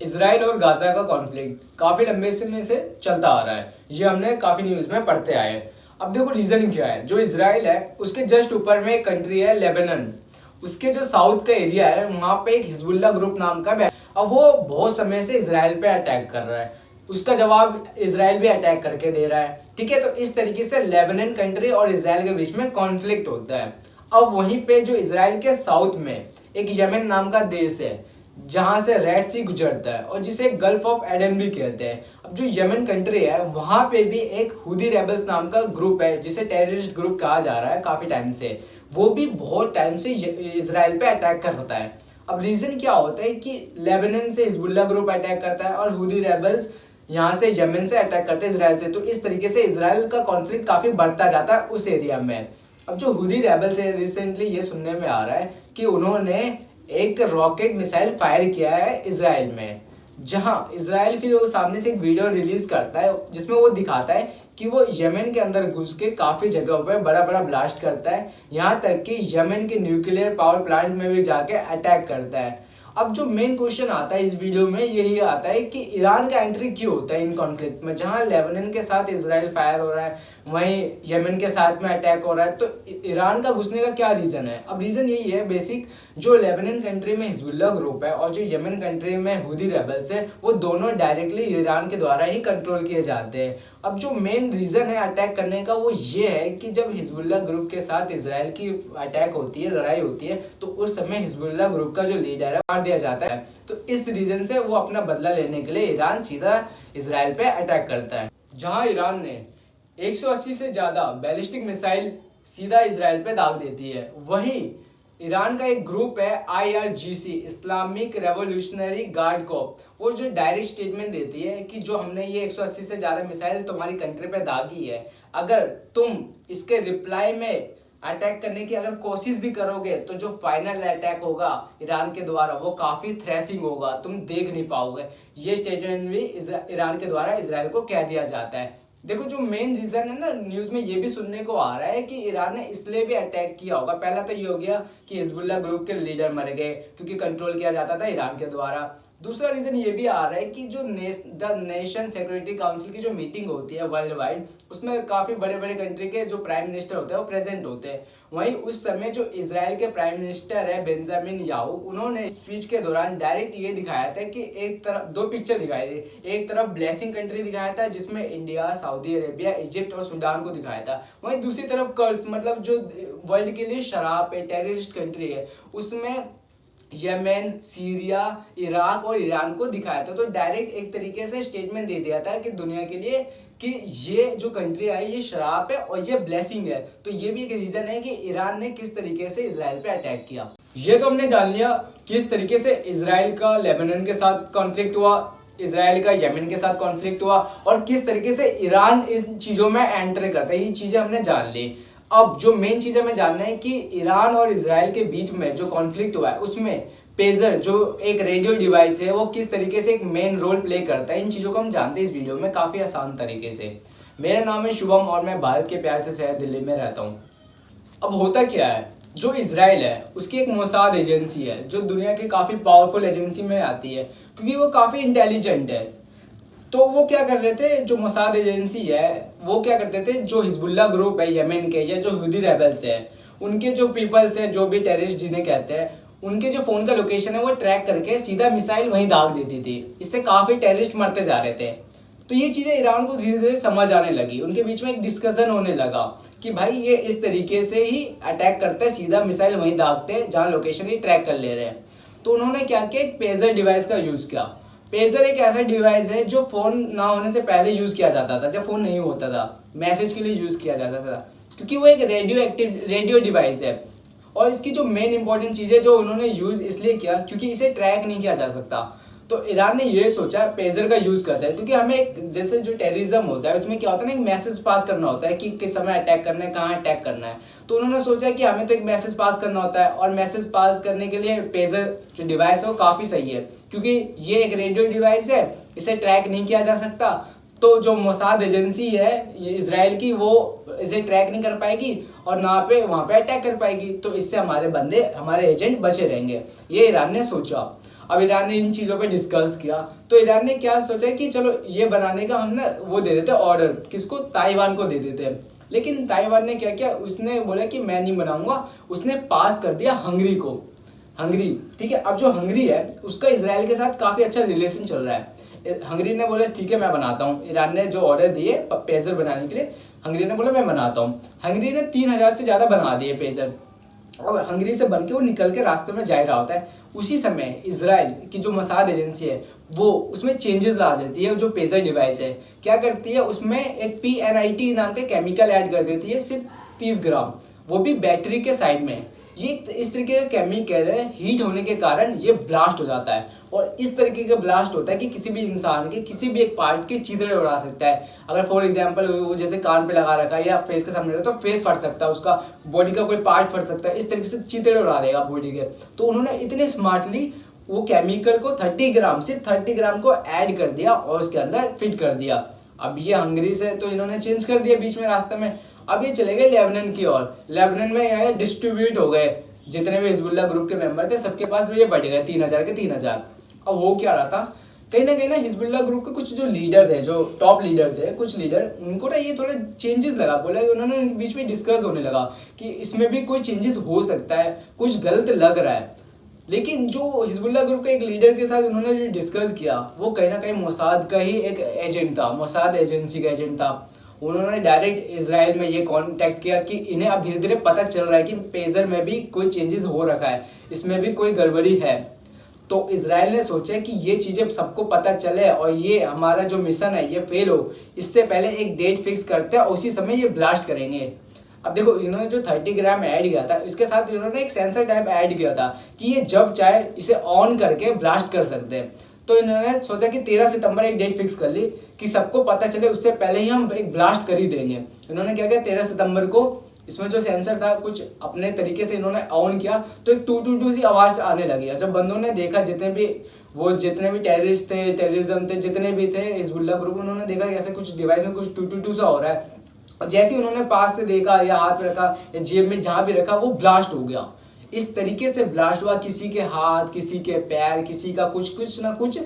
Israel और Gaza का conflict काफी लंबे समय से चलता आ रहा है। ये हमने काफी न्यूज में पढ़ते आए हैं। अब देखो रीजन क्या है। जो इसराइल है उसके जस्ट ऊपर में एक कंट्री है लेबनान। उसके जो साउथ का एरिया है वहां पे एक हिजबुल्ला ग्रुप नाम का अब वो बहुत समय से इसराइल पे अटैक कर रहा है। उसका जवाब इसराइल भी अटैक करके दे रहा है। ठीक है, तो इस तरीके से लेबनान कंट्री और इसराइल के बीच में कॉन्फ्लिक्ट होता है। अब वहीं पे जो इसराइल के साउथ में एक यमन नाम का देश है जहां से रेड सी गुजरता है और जिसे गल्फ ऑफ एडन भी कहते हैं। अब जो यमन कंट्री है वहां पे भी एक हुदी रेबल्स नाम का ग्रुप है जिसे टेररिस्ट ग्रुप कहा जा रहा है काफी टाइम से। वो भी बहुत टाइम से इसराइल पे अटैक करता है। अब रीजन क्या होता है कि लेबनान से हिजबुल्ला ग्रुप अटैक करता है और हुदी रेबल्स यहाँ से यमन से अटैक करते हैं इसराइल से। तो इस तरीके से इसराइल का कॉन्फ्लिक्ट काफी बढ़ता जाता है उस एरिया में। अब जो हुदी रेबल्स है रिसेंटली ये सुनने में आ रहा है कि उन्होंने एक रॉकेट मिसाइल फायर किया है इसराइल में, जहां इसराइल फिर वो सामने से एक वीडियो रिलीज करता है जिसमें वो दिखाता है कि वो यमन के अंदर घुस के काफी जगहों पे बड़ा बड़ा ब्लास्ट करता है, यहां तक कि यमन के न्यूक्लियर पावर प्लांट में भी जाके अटैक करता है। अब जो मेन क्वेश्चन आता है इस वीडियो में यही आता है कि ईरान का एंट्री क्यों होता है इन कॉन्फ्लिक्ट में। जहां लेबनान के साथ इसराइल फायर हो रहा है वहीं यमन के साथ में अटैक हो रहा है, तो ईरान का घुसने का क्या रीजन है। अब रीजन यही है बेसिक, जो लेबनान कंट्री में हिजबुल्ला ग्रुप है और जो यमन कंट्री में हुदी रेबल्स है वो दोनों डायरेक्टली ईरान के द्वारा ही कंट्रोल किए जाते हैं। अब जो मेन रीजन है अटैक करने का वो ये है कि जब हिजबुल्ला ग्रुप के साथ इसराइल की अटैक होती है, लड़ाई होती है, तो उस समय हिजबुल्ला ग्रुप का जो लीडर है मार दिया जाता है। तो इस रीजन से वो अपना बदला लेने के लिए ईरान सीधा इसराइल पे अटैक करता है। जहां ईरान ने 180 से ज्यादा बैलिस्टिक मिसाइल सीधा इसराइल पे दाग देती है, वहीं ईरान का एक ग्रुप है IRGC इस्लामिक रेवोल्यूशनरी गार्ड को, वो जो डायरेक्ट स्टेटमेंट देती है कि जो हमने ये 180 से ज्यादा मिसाइल तुम्हारी कंट्री पे दागी है, अगर तुम इसके रिप्लाई में अटैक करने की अगर कोशिश भी करोगे तो जो फाइनल अटैक होगा ईरान के द्वारा वो काफी थ्रेसिंग होगा, तुम देख नहीं पाओगे। ये स्टेटमेंट भी ईरान के द्वारा इसराइल को कह दिया जाता है। देखो जो मेन रीजन है ना, न्यूज में ये भी सुनने को आ रहा है कि ईरान ने इसलिए भी अटैक किया होगा। पहला तो ये हो गया कि हिजबुल्ला ग्रुप के लीडर मर गए क्योंकि कंट्रोल किया जाता था ईरान के द्वारा। दूसरा रीजन ये भी आ रहा है कि जो द नेशन सिक्योरिटी काउंसिल की जो मीटिंग होती है वर्ल्ड वाइड, उसमें काफी बड़े बड़े कंट्री के जो प्राइम मिनिस्टर होते हैं वो प्रेजेंट होते हैं। वहीं उस समय जो इसराइल के प्राइम मिनिस्टर है बेंजामिन याहू, उन्होंने स्पीच के दौरान डायरेक्ट ये दिखाया था कि एक तरफ दो पिक्चर दिखाई थी। एक तरफ ब्लेसिंग कंट्री दिखाया था जिसमें इंडिया, सऊदी अरेबिया, इजिप्ट और सूडान को दिखाया था। वहीं दूसरी तरफ कर्स मतलब जो वर्ल्ड के लिए शराब है, टेररिस्ट कंट्री है, उसमें यमन, सीरिया, इराक और ईरान को दिखाया था। तो डायरेक्ट एक तरीके से स्टेटमेंट दे दिया था कि दुनिया के लिए कि ये जो कंट्री आई ये शराब है और ये ब्लेसिंग है। तो ये भी एक रीजन है कि ईरान ने किस तरीके से इसराइल पे अटैक किया। ये तो हमने जान लिया किस तरीके से इसराइल का लेबनान के साथ कॉन्फ्लिक्ट हुआ, इसराइल का यमन के साथ कॉन्फ्लिक्ट हुआ और किस तरीके से ईरान इन चीजों में एंटर करता है। ये चीजें हमने जान ली। अब जो मेन चीज हमें जानना है कि ईरान और इसराइल के बीच में जो कॉन्फ्लिक्ट हुआ है उसमें पेजर जो एक रेडियो डिवाइस है वो किस तरीके से एक मेन रोल प्ले करता है। इन चीजों को हम जानते हैं इस वीडियो में काफी आसान तरीके से। मेरा नाम है शुभम और मैं भारत के प्यार से शहर दिल्ली में रहता हूँ। अब होता क्या है, जो इसराइल है उसकी एक मोसाद एजेंसी है जो दुनिया की काफी पावरफुल एजेंसी में आती है क्योंकि वो काफी इंटेलिजेंट है। तो वो क्या कर रहे थे, जो मोसाद एजेंसी है वो क्या करते थे, जो हिजबुल्ला ग्रुप है यमन के या जो हुदी रेबल्स है उनके जो पीपल्स है, जो भी टेररिस्ट जिन्हें कहते हैं, उनके जो फोन का लोकेशन है वो ट्रैक करके सीधा मिसाइल वहीं दाग देती थी। इससे काफी टेररिस्ट मरते जा रहे थे। तो ये चीजें ईरान को धीरे धीरे समझ आने लगी। उनके बीच में एक डिस्कशन होने लगा कि भाई ये इस तरीके से ही अटैक करते हैं, सीधा मिसाइल वहीं दागते हैं जहां लोकेशन ही ट्रैक कर ले रहे हैं। तो उन्होंने क्या किया, एक पेजर डिवाइस का यूज किया। पेजर एक ऐसा डिवाइस है जो फोन ना होने से पहले यूज किया जाता था, जब फोन नहीं होता था, मैसेज के लिए यूज किया जाता था क्योंकि वो एक रेडियो डिवाइस है। और इसकी जो मेन इंपॉर्टेंट चीज है जो उन्होंने यूज इसलिए किया क्योंकि इसे ट्रैक नहीं किया जा सकता। तो ईरान ने ये सोचा पेजर का यूज करता है क्योंकि हमें एक जैसे जो टेररिज्म होता है उसमें क्या होता है ना, एक मैसेज पास करना होता है कि किस समय अटैक करना है, कहाँ अटैक करना है। तो उन्होंने सोचा कि हमें तो एक मैसेज पास करना होता है और मैसेज पास करने के लिए पेजर जो डिवाइस है वो काफी सही है क्योंकि ये एक रेडियो डिवाइस है, इसे ट्रैक नहीं किया जा सकता। तो जो मोसाद एजेंसी है ये इसराइल की, वो इसे ट्रैक नहीं कर पाएगी और ना पे वहां पे अटैक कर पाएगी। तो इससे हमारे बंदे, हमारे एजेंट बचे रहेंगे, ये ईरान ने सोचा। अब ईरान ने इन चीज़ों पे डिस्कस किया, तो ईरान ने क्या सोचा कि चलो ये बनाने का हम ना वो दे देते ऑर्डर, किसको, ताइवान को दे देते हैं। लेकिन ताइवान ने क्या किया, उसने बोला कि मैं नहीं बनाऊंगा, उसने पास कर दिया हंगरी को। हंगरी, ठीक है। अब जो हंगरी है उसका इजराइल के साथ काफी अच्छा रिलेशन चल रहा है। हंगरी ने बोला ठीक है मैं बनाता हूँ। ईरान ने जो ऑर्डर दिए पेजर बनाने के लिए, हंगरी ने बोला मैं बनाता हूँ। हंगरी ने 3000 से ज्यादा बना दिए पेजर। अब हंगरी से बन के वो निकल के रास्ते में जा रहा होता है, उसी समय इजराइल की जो मोसाद एजेंसी है वो उसमें चेंजेस ला देती है। जो पेजर डिवाइस है क्या करती है, उसमें एक PNIT नाम के केमिकल ऐड कर देती है, सिर्फ 30 ग्राम, वो भी बैटरी के साइड में। ये इस तरीके का केमिकल है, हीट होने के कारण ये ब्लास्ट हो जाता है, और इस तरीके का ब्लास्ट होता है कि किसी भी इंसान के किसी भी एक पार्ट के चित्रे उड़ा सकता है। अगर फॉर एग्जांपल वो जैसे कान पे लगा रखा है या फेस के सामने रखा तो फेस फट सकता है, उसका बॉडी का कोई पार्ट फट सकता है, इस तरीके से चित्रे उड़ा देगा बॉडी के। तो उन्होंने इतने स्मार्टली वो केमिकल को 30 ग्राम, सिर्फ 30 ग्राम को ऐड कर दिया और उसके अंदर फिट कर दिया। अब ये हंगरी से तो इन्होंने चेंज कर दिया बीच में रास्ते में। अब ये चले गए लेबनान की ओर। लेबनान में ये डिस्ट्रीब्यूट हो गए, जितने भी हिजबुल्लाह ग्रुप के मेंबर थे सबके पास ये बढ़ गए 3000 के 3000। अब हो क्या रहा था, कहीं ना कहीं ना हिजबुल्लाह ग्रुप के कुछ जो लीडर थे, जो टॉप लीडर थे, कुछ लीडर, उनको ना ये थोड़े चेंजेस लगा, बोला उन्होंने बीच में डिस्कस होने लगा कि इसमें भी कोई चेंजेस हो सकता है, कुछ गलत लग रहा है। लेकिन जो हिजबुल्लाह ग्रुप के एक लीडर के साथ उन्होंने जो डिस्कस किया वो कहीं ना कहीं मोसाद का ही एक एजेंट था, मोसाद एजेंसी का एजेंट था। उन्होंने डायरेक्ट इजराइल में ये कांटेक्ट किया कि इन्हें अब धीरे धीरे पता चल रहा है कि पेजर में भी कोई चेंजेस हो रखा है, इसमें भी कोई गड़बड़ी है। तो इजराइल ने सोचा कि ये चीजें सबको पता चले और ये हमारा जो मिशन है ये फेल हो, इससे पहले एक डेट फिक्स करते हैं और उसी समय ये ब्लास्ट करेंगे। अब देखो इन्होंने जो 30 ग्राम ऐड किया था इसके साथ इन्होंने एक सेंसर टाइप ऐड किया था कि ये जब चाहे इसे ऑन करके ब्लास्ट कर सकते हैं। तो इन्होंने सोचा कि 13 सितंबर एक डेट फिक्स कर ली कि सबको पता चले उससे पहले ही हम एक ब्लास्ट कर ही देंगे। इन्होंने क्या किया, 13 सितंबर को इसमें जो सेंसर था कुछ अपने तरीके से इन्होंने ऑन किया तो एक टू टू टू सी आवाज आने लगी। जब बंदों ने देखा, जितने भी टेररिस्ट थे, टेररिज्म थे, जितने भी थे हिजबुल्लाह ग्रुप, उन्होंने देखा कि ऐसे कुछ डिवाइस में कुछ टू टू टू सा हो रहा है। और जैसे ही उन्होंने पास से देखा या हाथ में रखा या जेब में जहां भी रखा वो ब्लास्ट हो गया। इस तरीके से ब्लास्ट हुआ, किसी के हाथ, किसी के पैर, किसी का कुछ ना कुछ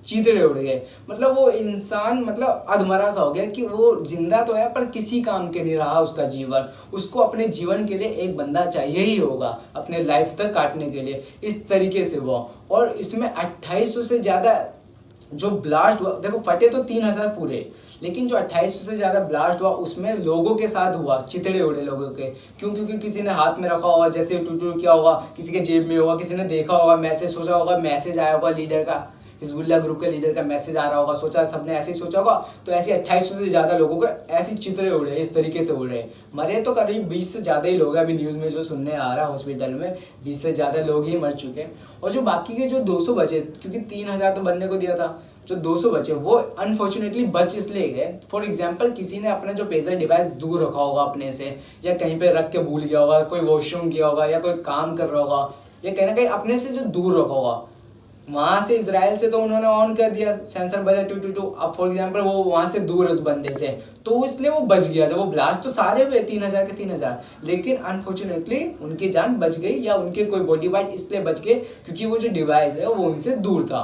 चीतड़े उड़ गए। मतलब वो इंसान मतलब अधमरा सा हो गया कि वो जिंदा तो है पर किसी काम के नहीं रहा उसका जीवन। उसको अपने जीवन के लिए एक बंदा चाहिए ही होगा अपने लाइफ तक काटने के लिए। इस तरीके से हुआ और इसमें 2800 से ज्यादा जो ब्लास्ट हुआ, देखो फटे तो 3000 पूरे, लेकिन जो 2800 से ज्यादा ब्लास्ट हुआ उसमें लोगों के साथ हुआ, चितड़े उड़े लोगों के। क्यों? क्योंकि किसी ने हाथ में रखा होगा, जैसे टूटू किया होगा, किसी के जेब में होगा, किसी ने देखा होगा, मैसेज सोचा होगा, मैसेज आया होगा लीडर का, हिजबुल्लाह ग्रुप के लीडर का मैसेज आ रहा होगा, सोचा सबने ऐसे ही सोचा होगा। तो ऐसे 2800 से ज्यादा लोगों को ऐसी चितड़े उड़े, इस तरीके से उड़े। मरे तो करीब 20 से ज्यादा ही लोग हैं, अभी न्यूज में जो सुनने आ रहा है हॉस्पिटल में 20 से ज्यादा लोग ही मर चुके हैं। और जो बाकी के जो 200 बचे, क्योंकि 3000 तो बनने को दिया था, जो 200 बचे वो अनफॉर्चुनेटली बच इसलिए गए। फॉर एग्जाम्पल किसी ने अपना जो पेजर डिवाइस दूर रखा होगा अपने से, या कहीं पे रख के भूल गया होगा, कोई वॉशरूम गया होगा या कोई काम कर रहा होगा, या कहीं ना कहीं अपने से जो दूर रखा होगा, वहां से इजराइल से तो उन्होंने ऑन कर दिया सेंसर बजा 222। अब फॉर एग्जांपल वो वहां से दूर उस बंदे से, तो इसलिए वो बच गया। जब वो ब्लास्ट तो सारे हुए 3000 के 3000, लेकिन अनफॉर्चुनेटली उनकी जान बच गई या उनके कोई बॉडी पार्ट इसलिए बच गए क्योंकि वो जो डिवाइस है वो उनसे दूर था।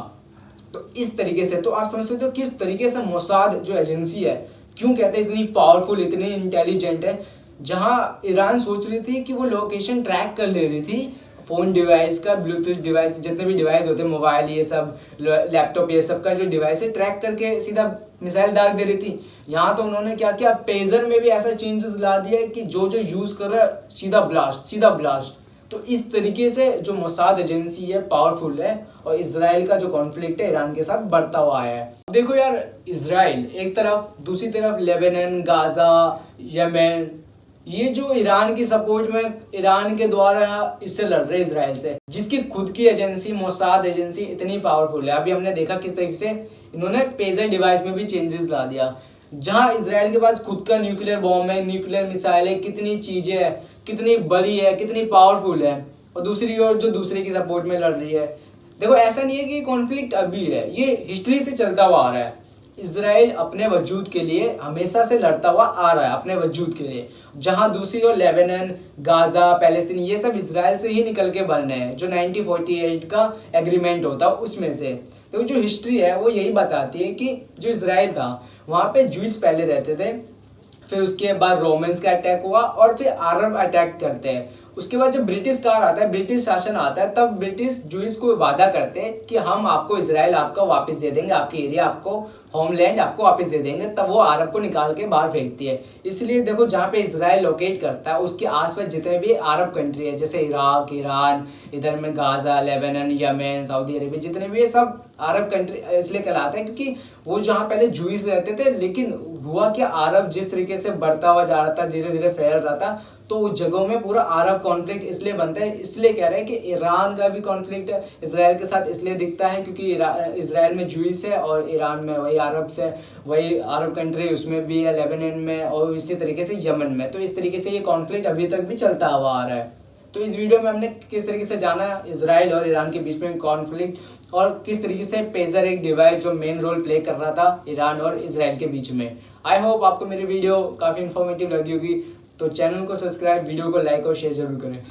तो इस तरीके से तो आप समझ सकते हो किस तरीके से मोसाद जो एजेंसी है क्यों कहते हैं इतनी पावरफुल, इतनी इंटेलिजेंट है। जहां ईरान सोच रही थी कि वो लोकेशन ट्रैक कर ले रही थी फोन डिवाइस का, ब्लूटूथ डिवाइस, जितने भी डिवाइस होते हैं, मोबाइल ये सब, लैपटॉप ये सब का जो डिवाइस है, ट्रैक करके सीधा मिसाइल दाग दे रही थी। यहाँ तो उन्होंने क्या किया, पेजर में भी ऐसा चेंजेस ला दिया कि जो यूज कर रहा है सीधा ब्लास्ट। तो इस तरीके से जो मोसाद एजेंसी है पावरफुल है और इजराइल का जो कॉन्फ्लिक्ट है ईरान के साथ बढ़ता हुआ है। देखो यार, इजराइल एक तरफ, दूसरी तरफ लेबनान, गाजा, यमन, ये जो ईरान की सपोर्ट में ईरान के द्वारा इससे लड़ रहे इजराइल से, जिसकी खुद की एजेंसी मोसाद एजेंसी इतनी पावरफुल है। अभी हमने देखा किस तरीके से इन्होंने पेजर डिवाइस में भी चेंजेस ला दिया। जहां इजराइल के पास खुद का न्यूक्लियर बॉम्ब है, न्यूक्लियर मिसाइल है, कितनी चीजें है, कितनी बड़ी है, कितनी पावरफुल है, और दूसरी ओर जो दूसरे की सपोर्ट में लड़ रही है। देखो ऐसा नहीं है कि कॉन्फ्लिक्ट अभी है, ये हिस्ट्री से चलता हुआ आ रहा है। इसराइल अपने वजूद के लिए हमेशा से लड़ता हुआ आ रहा है, अपने वजूद के लिए। जहां दूसरी ओर लेबनान, गाजा, पैलेस्तीन ये सब इसराइल से ही निकल के बने हैं, जो 1948 का एग्रीमेंट होता है उसमें से। तो जो हिस्ट्री है वो यही बताती है कि जो इसराइल था वहां पे जूस पहले रहते थे, फिर उसके बाद रोमन्स का अटैक हुआ और फिर अरब अटैक करते हैं। उसके बाद जब ब्रिटिश कार आता है, ब्रिटिश शासन आता है, तब ब्रिटिश जूस को वादा करते हैं कि हम आपको इसराइल आपका वापस दे देंगे, आपके एरिया आपको, होमलैंड आपको वापस दे देंगे। तब वो अरब को निकाल के बाहर फेंकती है। इसलिए देखो जहाँ पे इसराइल लोकेट करता है उसके आसपास जितने भी अरब कंट्री है, जैसे इराक, ईरान, इधर में Gaza, Lebanon, Yemen, Saudi Arabia, जितने भी ये सब अरब कंट्री इसलिए कहलाते हैं क्योंकि वो जहाँ पहले जूस रहते थे। लेकिन हुआ कि अरब जिस तरीके से बढ़ता हुआ जा रहा था, धीरे धीरे फैल रहा था, तो उस जगहों में पूरा अरब कॉन्फ्लिक्ट इसलिए बनता है। इसलिए कह रहे हैं कि ईरान का भी कॉन्फ्लिक्ट इसराइल के साथ इसलिए दिखता है क्योंकि इसराइल में जूस है और ईरान में वही अरब से, वही अरब कंट्री उसमें भी है, लेबनान में, और इसी तरीके से यमन में। तो इस तरीके से ये कॉन्फ्लिक्ट अभी तक भी चलता हुआ आ रहा है। तो इस वीडियो में हमने किस तरीके से जाना इसराइल और ईरान के बीच में कॉन्फ्लिक्ट, और किस तरीके से पेजर एक डिवाइस जो मेन रोल प्ले कर रहा था ईरान और इसराइल के बीच में। आई होप आपको मेरी वीडियो काफ़ी इन्फॉर्मेटिव लगी होगी। तो चैनल को सब्सक्राइब, वीडियो को लाइक और शेयर जरूर करें।